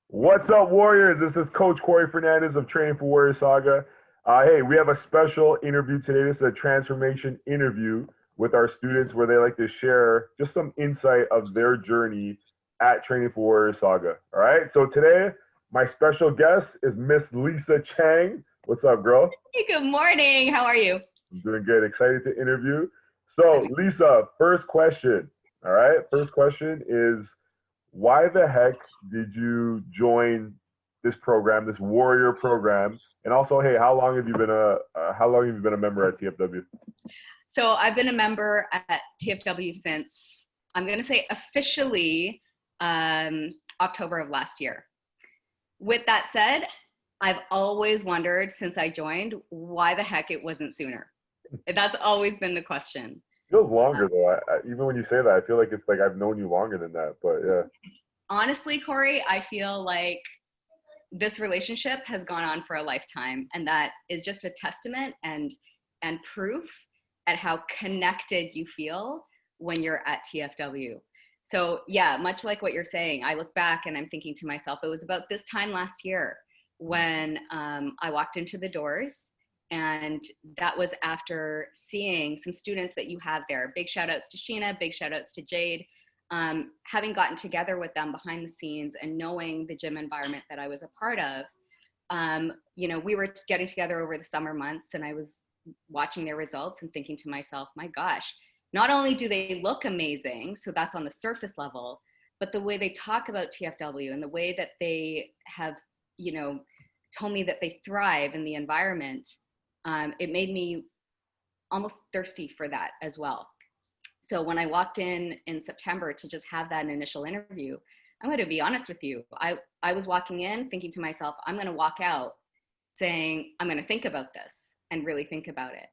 What's up, Warriors? This is Coach Corey Fernandez of Training for Warrior Saga. Hey, we have a special interview today. This is a transformation interview with our students where they like to share just some insight of their journey at Training for Warrior Saga. All right, so today my special guest is Miss Lisa Chang. What's up, girl? Hey, good morning. How are you? I'm doing good. Excited to interview. So, Lisa, first question. All right, first question is why the heck did you join this program, this Warrior program? And also, hey, how long have you been a member at TFW? So I've been a member at TFW since, I'm going to say officially, October of last year. With that said, I've always wondered since I joined why the heck it wasn't sooner. That's always been the question. Feels longer though. Even when you say that, I feel like it's like I've known you longer than that. But yeah, Honestly, Corey, I feel like this relationship has gone on for a lifetime, and that is just a testament and proof at how connected you feel when you're at TFW. So yeah, much like what you're saying, I look back and I'm thinking to myself, it was about this time last year when I walked into the doors, and that was after seeing some students that you have there. Big shout outs to Sheena, big shout outs to Jade. Having gotten together with them behind the scenes and knowing the gym environment that I was a part of, we were getting together over the summer months, and I was watching their results and thinking to myself, my gosh, not only do they look amazing, so that's on the surface level, but the way they talk about TFW and the way that they have, you know, told me that they thrive in the environment, it made me almost thirsty for that as well. So when I walked in September to just have that initial interview, I'm going to be honest with you. I was walking in thinking to myself, I'm going to walk out saying, I'm going to think about this and really think about it.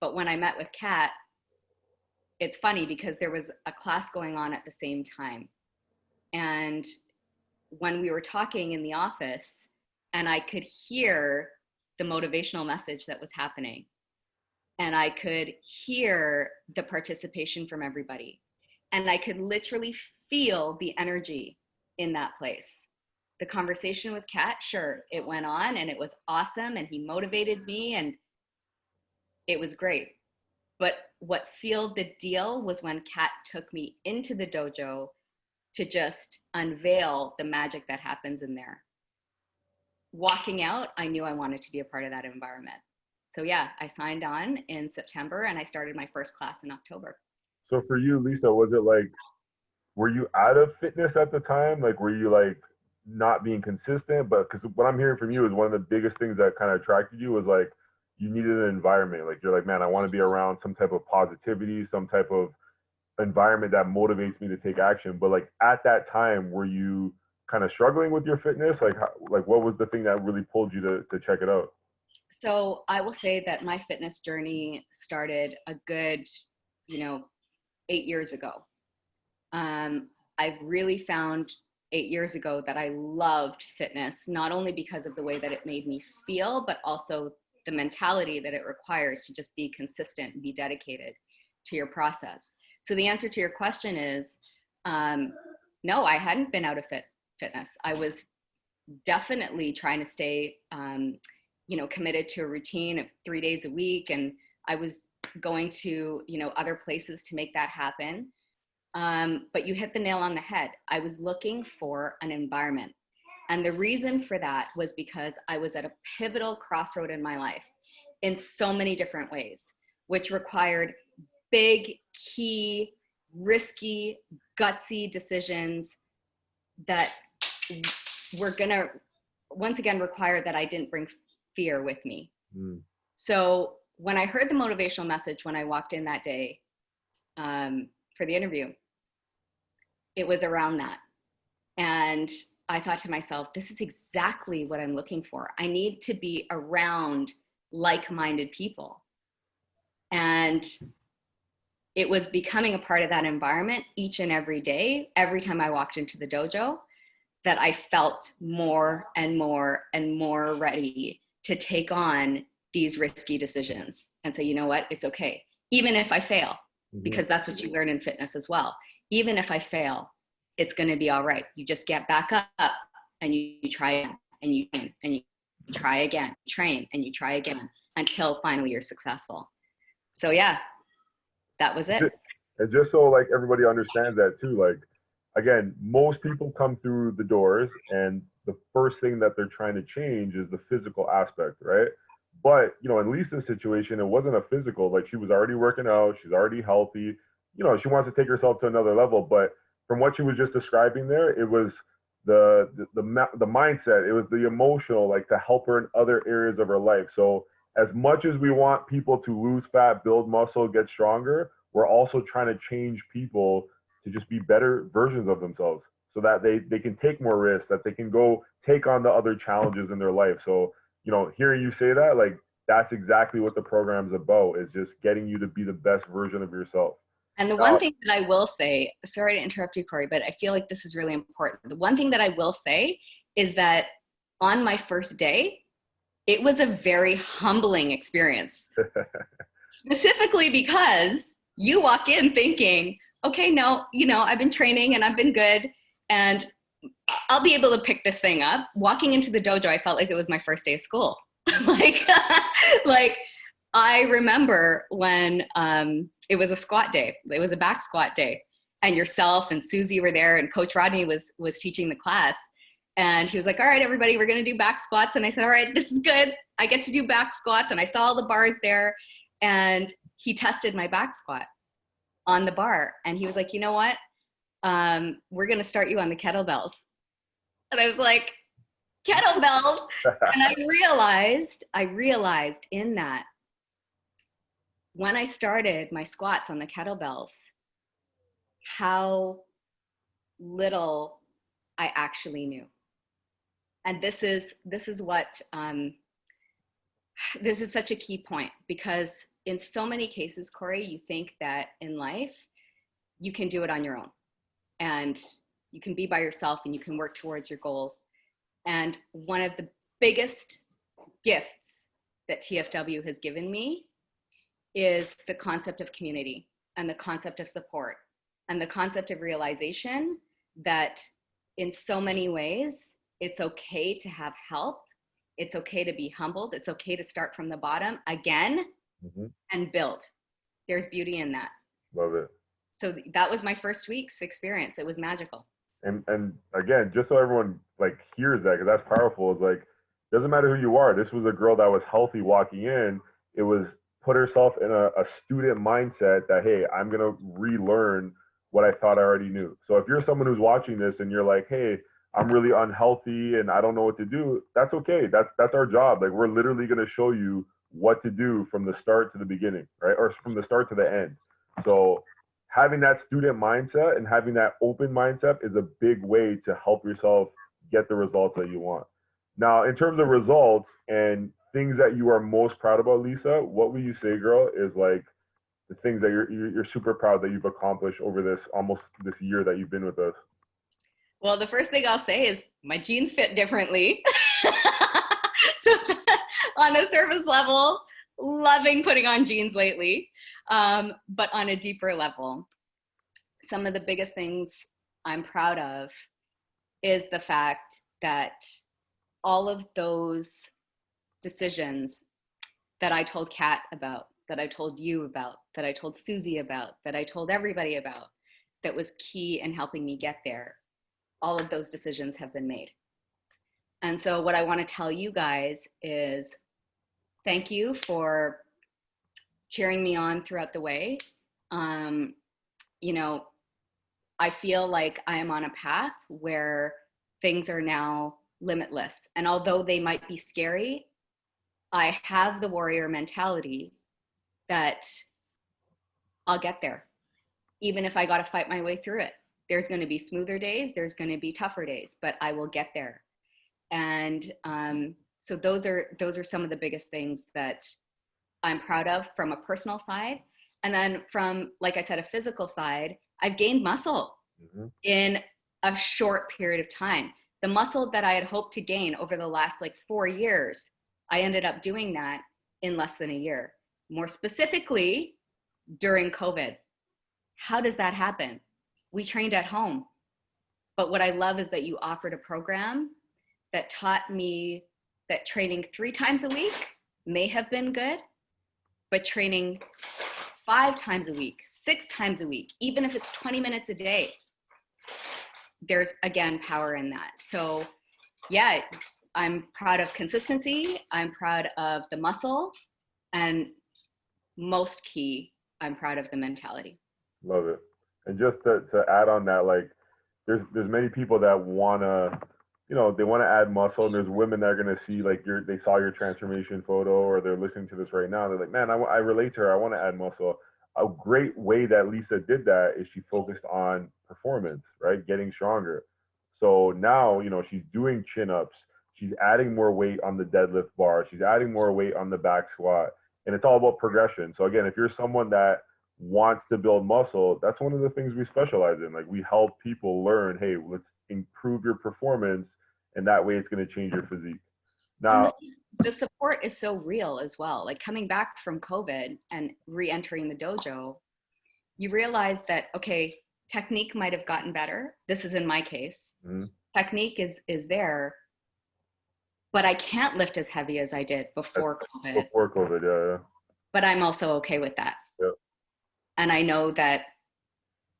But when I met with Kat, it's funny because there was a class going on at the same time. And when we were talking in the office, and I could hear the motivational message that was happening, and I could hear the participation from everybody, and I could literally feel the energy in that place. The conversation with Kat, sure, it went on and it was awesome, and he motivated me and it was great. But what sealed the deal was when Kat took me into the dojo to just unveil the magic that happens in there. Walking out, I knew I wanted to be a part of that environment. So yeah, I signed on in September and I started my first class in October. so for you, Lisa, was it like were you out of fitness at the time? Like, were you like not being consistent? But because what I'm hearing from you is one of the biggest things that kind of attracted you was like you needed an environment. Like, you're like, man, I want to be around some type of positivity, some type of environment that motivates me to take action. But like at that time, were you kind of struggling with your fitness? Like, like what was the thing that really pulled you to check it out? So I will say that my fitness journey started a good, you know, 8 years ago. I've really found 8 years ago that I loved fitness, not only because of the way that it made me feel, but also the mentality that it requires to just be consistent and be dedicated to your process. So the answer to your question is um, no, I hadn't been out of fitness. I was definitely trying to stay, committed to a routine of 3 days a week. And I was going to, other places to make that happen. But you hit the nail on the head. I was looking for an environment. And the reason for that was because I was at a pivotal crossroad in my life in so many different ways, which required big, key, risky, gutsy decisions that were going to, once again, require that I didn't bring fear with me. Mm. So when I heard the motivational message when I walked in that day for the interview, it was around that. And I thought to myself, this is exactly what I'm looking for. I need to be around like-minded people. And it was becoming a part of that environment each and every day, every time I walked into the dojo, that I felt more and more and more ready to take on these risky decisions and say, you know what, it's okay. Even if I fail, Mm-hmm. because that's what you learn in fitness as well. Even if I fail, It's going to be all right. You just get back up and you try again, and you train and you try again, train and you try again until finally you're successful. So yeah, that was it. And just so like everybody understands that too, like again, most people come through the doors and the first thing that they're trying to change is the physical aspect, right? But you know, in Lisa's situation, it wasn't a physical. Like she was already working out, she's already healthy. You know, she wants to take herself to another level. But from what she was just describing there, it was the mindset. It was the emotional, like to help her in other areas of her life. So as much as we want people to lose fat, build muscle, get stronger, we're also trying to change people to just be better versions of themselves so that they can take more risks, that they can go take on the other challenges in their life. So, you know, hearing you say that, like, that's exactly what the program's about, is just getting you to be the best version of yourself. And the Now, one thing that I will say, sorry to interrupt you, Corey, but I feel like this is really important. The one thing that I will say is that on my first day, it was a very humbling experience, specifically because you walk in thinking, okay, no, you know, I've been training and I've been good and I'll be able to pick this thing up. Walking into the dojo, I felt like it was my first day of school. like, like I remember when it was a squat day, it was a back squat day, and yourself and Susie were there, and Coach Rodney was teaching the class, and he was like, "All right, everybody, we're gonna do back squats." And I said, "All right, this is good. I get to do back squats." And I saw all the bars there, and he tested my back squat on the bar, and he was like, "You know what? We're gonna start you on the kettlebells." And I was like, "Kettlebells?" And I realized in that when I started my squats on the kettlebells, how little I actually knew. And this is what this is such a key point, because in so many cases, Corey, you think that in life you can do it on your own and you can be by yourself and you can work towards your goals. And one of the biggest gifts that TFW has given me is the concept of community and the concept of support and the concept of realization that in so many ways, it's okay to have help. It's okay to be humbled. It's okay to start from the bottom again and build. There's beauty in that. Love it. So that was my first week's experience. It was magical. And again, just so everyone like hears that, because that's powerful, is like, doesn't matter who you are. This was a girl that was healthy walking in. It was put herself in a student mindset that, hey, I'm gonna relearn what I thought I already knew. So if you're someone who's watching this and you're like, hey, I'm really unhealthy and I don't know what to do, that's okay. That's our job. Like, we're literally gonna show you what to do from the start to the beginning, right? Or from the start to the end. So having that student mindset and having that open mindset is a big way to help yourself get the results that you want. Now, in terms of results and things that you are most proud about, Lisa, what would you say, girl, is like the things that you're super proud that you've accomplished over this year that you've been with us? Well, the first thing I'll say is my jeans fit differently. So on a surface level, loving putting on jeans lately. But on a deeper level, some of the biggest things I'm proud of is the fact that all of those decisions that I told Kat about, that I told you about, that I told Susie about, that I told everybody about, that was key in helping me get there, all of those decisions have been made. And so what I want to tell you guys is thank you for cheering me on throughout the way. You know, I feel like I am on a path where things are now limitless. And although they might be scary, I have the warrior mentality that I'll get there, even if I got to fight my way through it. There's going to be smoother days, there's going to be tougher days, but I will get there. And so those are some of the biggest things that I'm proud of from a personal side. And then from, like I said, a physical side, I've gained muscle in a short period of time. The muscle that I had hoped to gain over the last like 4 years, I ended up doing that in less than a year. More specifically, during COVID. How does that happen? We trained at home. But what I love is that you offered a program that taught me that training 3 times a week may have been good, but training 5 times a week, 6 times a week, even if it's 20 minutes a day, there's again power in that. So yeah, I'm proud of consistency. I'm proud of the muscle, and most key, I'm proud of the mentality. Love it. And just to add on that, like there's many people that wanna, they want to add muscle, and there's women that are gonna see like they saw your transformation photo, or they're listening to this right now. They're like, man, I relate to her. I want to add muscle. A great way that Lisa did that is she focused on performance, right? Getting stronger. So now, she's doing chin ups. She's adding more weight on the deadlift bar. She's adding more weight on the back squat. And it's all about progression. So again, if you're someone that wants to build muscle, that's one of the things we specialize in. Like, we help people learn, hey, let's improve your performance, and that way it's going to change your physique. Now, the support is so real as well. Like, coming back from COVID and re-entering the dojo, you realize that, okay, technique might have gotten better. This is in my case. Mm-hmm. Technique is there, but I can't lift as heavy as I did before COVID. Before COVID, yeah. But I'm also okay with that. Yeah. And I know that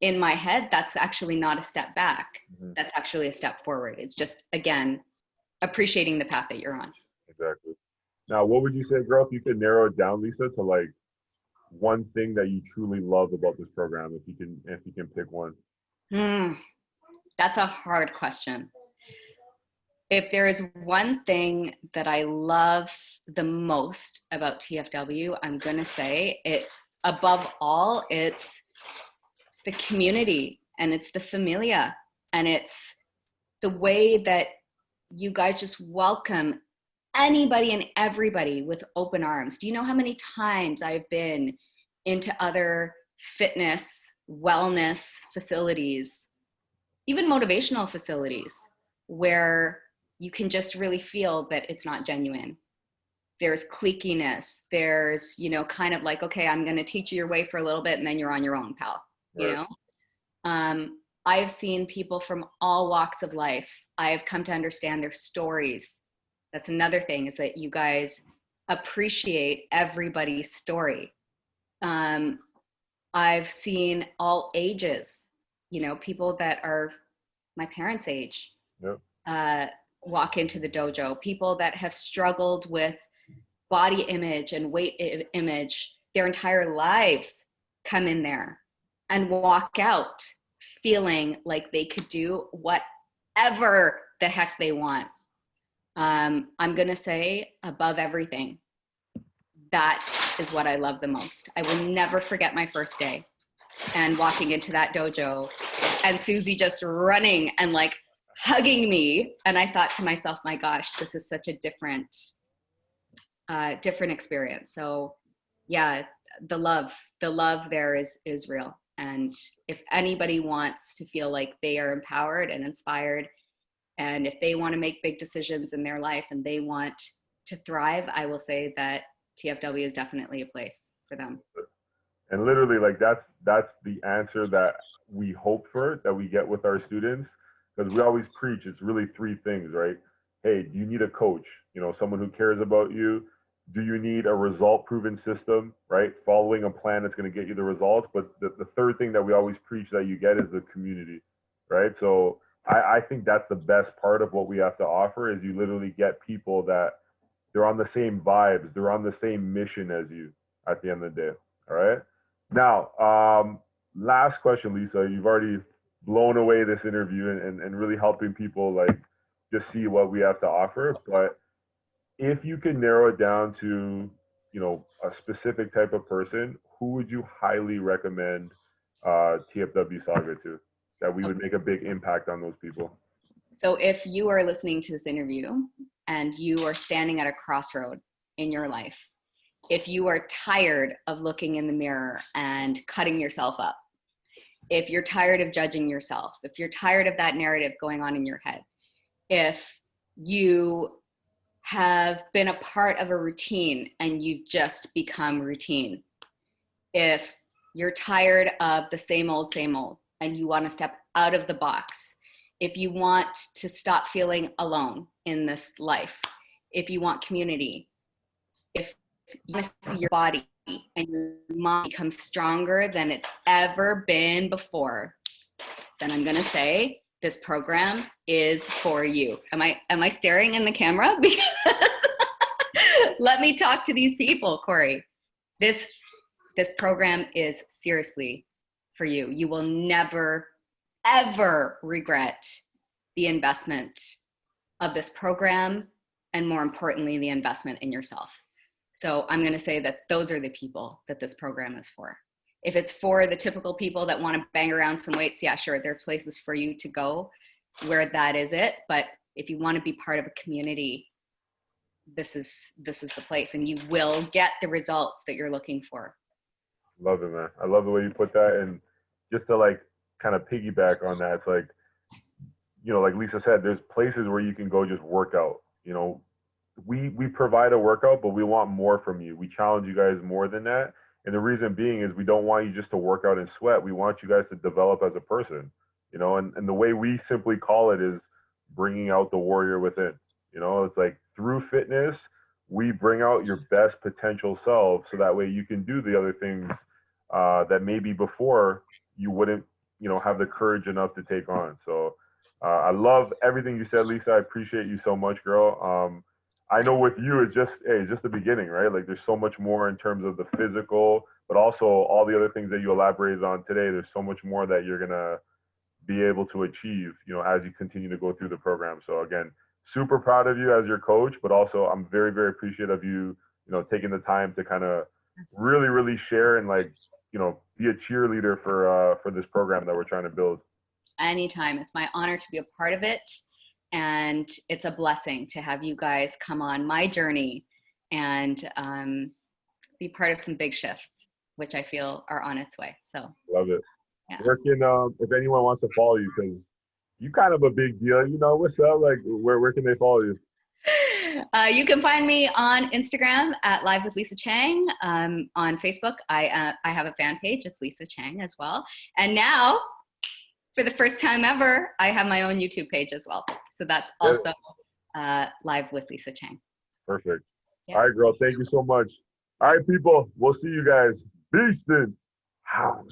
in my head, that's actually not a step back. Mm-hmm. That's actually a step forward. It's just, again, appreciating the path that you're on. Exactly. Now, what would you say, girl, if you could narrow it down, Lisa, to like one thing that you truly love about this program, if you can pick one? That's a hard question. If there is one thing that I love the most about TFW, I'm going to say it, above all, it's the community, and it's the familia, and it's the way that you guys just welcome anybody and everybody with open arms. Do you know how many times I've been into other fitness, wellness facilities, even motivational facilities, where you can just really feel that it's not genuine. There's cliquiness. There's, kind of like, okay, I'm going to teach you your way for a little bit, and then you're on your own, pal. Right. I've seen people from all walks of life. I have come to understand their stories. That's another thing, is that you guys appreciate everybody's story. I've seen all ages, people that are my parents' age. Yep. Walk into the dojo, people that have struggled with body image and weight image their entire lives come in there and walk out feeling like they could do whatever the heck they want. I'm going to say, above everything, that is what I love the most. I will never forget my first day and walking into that dojo and Susie just running and like hugging me. And I thought to myself, my gosh, this is such a different experience. So yeah, the love there is real. And if anybody wants to feel like they are empowered and inspired, and if they want to make big decisions in their life and they want to thrive, I will say that TFW is definitely a place for them. And literally, like, that's the answer that we hope for, that we get with our students. Because we always preach, it's really 3 things, right? Hey, do you need a coach? Someone who cares about you. Do you need a result-proven system, right? Following a plan that's going to get you the results. But the third thing that we always preach that you get is the community, right? So I think that's the best part of what we have to offer, is you literally get people that they're on the same vibes. They're on the same mission as you at the end of the day, all right? Now, last question, Lisa. You've already blown away this interview and really helping people like just see what we have to offer. But if you could narrow it down to, a specific type of person, who would you highly recommend TFW Saga to, that we would make a big impact on those people? So if you are listening to this interview and you are standing at a crossroad in your life, if you are tired of looking in the mirror and cutting yourself up, if you're tired of judging yourself, if you're tired of that narrative going on in your head, if you have been a part of a routine and you've just become routine, if you're tired of the same old and you want to step out of the box, if you want to stop feeling alone in this life, if you want community, if you want to see your body and your mind become stronger than it's ever been before, then I'm going to say this program is for you. Am I staring in the camera? Because let me talk to these people, Corey. This program is seriously for you. You will never, ever regret the investment of this program, and more importantly, the investment in yourself. So I'm going to say that those are the people that this program is for. If it's for the typical people that want to bang around some weights, yeah, sure, there are places for you to go where that is it. But if you want to be part of a community, this is the place, and you will get the results that you're looking for. Love it, man. I love the way you put that. And just to like kind of piggyback on that, it's like, you know, like Lisa said, there's places where you can go just work out. You know, we provide a workout, but we want more from you. We challenge you guys more than that. And the reason being is we don't want you just to work out and sweat. We want you guys to develop as a person, you know, and the way we simply call it is bringing out the warrior within. You know, it's like through fitness, we bring out your best potential self, so that way you can do the other things that maybe before you wouldn't, you know, have the courage enough to take on. So I love everything you said, Lisa. I appreciate you so much, girl. I know with you, it's just the beginning, right? Like there's so much more in terms of the physical, but also all the other things that you elaborated on today. There's so much more that you're going to be able to achieve, you know, as you continue to go through the program. So again, super proud of you as your coach, but also I'm very, very appreciative of you, you know, taking the time to kind of really, really share and like, you know, be a cheerleader for this program that we're trying to build. Anytime. It's my honor to be a part of it. And it's a blessing to have you guys come on my journey and be part of some big shifts, which I feel are on its way. So love it. Yeah. Where can, if anyone wants to follow you, because you kind of a big deal, you know, what's up? Like, where can they follow you? You can find me on Instagram at Live with Lisa Chang. On Facebook, I have a fan page. It's Lisa Chang as well. And now, for the first time ever, I have my own YouTube page as well. So that's also Live with Lisa Chang. Perfect. Yeah. All right, girl. Thank you so much. All right, people. We'll see you guys. Beastin' House.